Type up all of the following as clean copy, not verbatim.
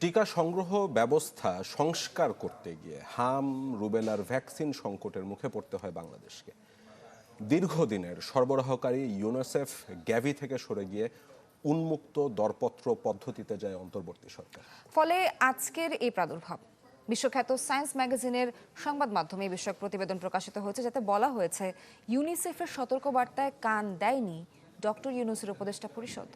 টিকা সংগ্রহ ব্যবস্থা সংস্কার করতে গিয়ে হাম রুবেলার ভ্যাকসিন সংকটের মুখে পড়তে হয় বাংলাদেশকে। দীর্ঘদিনের সরবরাহকারী ইউনিসেফ গ্যাভি থেকে সরে গিয়ে উন্মুক্ত দরপত্র পদ্ধতিতে যায় অন্তর্বর্তী সরকার। ফলে আজকের এই প্রাদুর্ভাব। বিশ্বখ্যাত সায়েন্স ম্যাগাজিনের সংবাদ মাধ্যমে এই বিষয়ক প্রতিবেদন প্রকাশিত হয়েছে, যাতে বলা হয়েছে ইউনিসেফের সতর্কবার্তায় কান দেয়নি ডক্টর ইউনূসের উপদেষ্টা পরিষদ।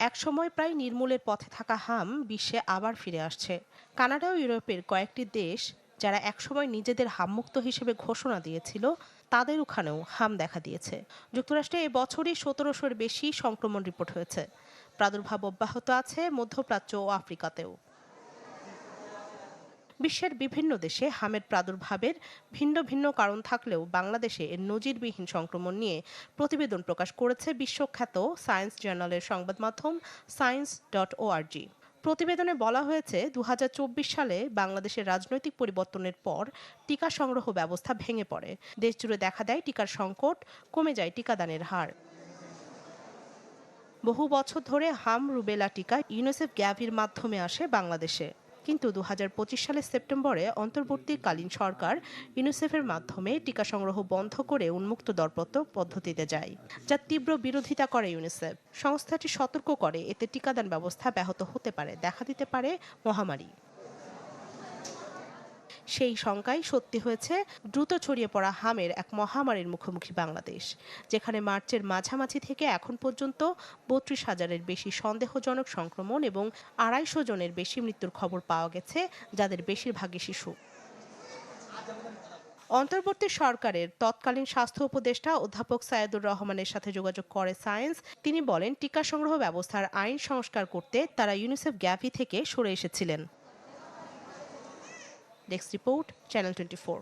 একসময় প্রায় নির্মূলের পথে থাকা হাম বিশ্বে আবার ফিরে আসছে। কানাডা ও ইউরোপের কয়েকটি দেশ যারা একসময় নিজেদের হামমুক্ত হিসেবে ঘোষণা দিয়েছিল, তাদের ওখানেও হাম দেখা দিয়েছে। যুক্তরাষ্ট্রে এবছরই 1700-এর বেশি সংক্রমণ রিপোর্ট হয়েছে। প্রাদুর্ভাব অব্যাহত আছে মধ্যপ্রাচ্য ও আফ্রিকাতেও। বিশ্বের বিভিন্ন দেশে হামের প্রাদুর্ভাবের ভিন্ন ভিন্ন কারণ থাকলেও বাংলাদেশে এর নজিরবিহীন সংক্রমণ নিয়ে প্রতিবেদন প্রকাশ করেছে বিশ্বখ্যাত সায়েন্স জার্নালের সংবাদ মাধ্যম science.org। প্রতিবেদনে বলা হয়েছে 2024 সালে বাংলাদেশের রাজনৈতিক পরিবর্তনের পর টিকা সংগ্রহ ব্যবস্থা ভেঙে পড়ে। দেশজুড়ে দেখা দেয় টিকার সংকট, কমে যায় টিকাদানের হার। বহু বছর ধরে হাম রুবেলা টিকা ইউনিসেফ গ্যাভির মাধ্যমে আসে বাংলাদেশে, কিন্তু 2025 সালের সেপ্টেম্বরে অন্তর্বর্তীকালীন সরকার ইউনিসেফের মাধ্যমে টিকা সংগ্রহ বন্ধ করে উন্মুক্ত দরপত্র পদ্ধতিতে যায়, যার তীব্র বিরোধিতা করে ইউনিসেফ। সংস্থাটি সতর্ক করে এতে টিকাদান ব্যবস্থা ব্যাহত হতে পারে, দেখা দিতে পারে মহামারী। সেই শঙ্কাই সত্যি হয়েছে দ্রুত ছড়িয়ে পড়া হামের এক মহামারীর মুখোমুখি বাংলাদেশ, যেখানে মার্চের মাঝামাঝি থেকে এখন পর্যন্ত 32,000-এর বেশি সন্দেহজনক সংক্রমণ এবং 250 জনের বেশি মৃত্যুর খবর পাওয়া গেছে, যাদের বেশিরভাগই শিশু। অন্তর্বর্তী সরকারের তৎকালীন স্বাস্থ্য উপদেষ্টা অধ্যাপক সায়েদুর রহমানের সাথে যোগাযোগ করে সায়েন্স। তিনি বলেন, টিকা সংগ্রহ ব্যবস্থার আইন সংস্কার করতে তারা ইউনিসেফ গ্যাভি থেকে সরে এসেছিলেন। Desk report, channel 24।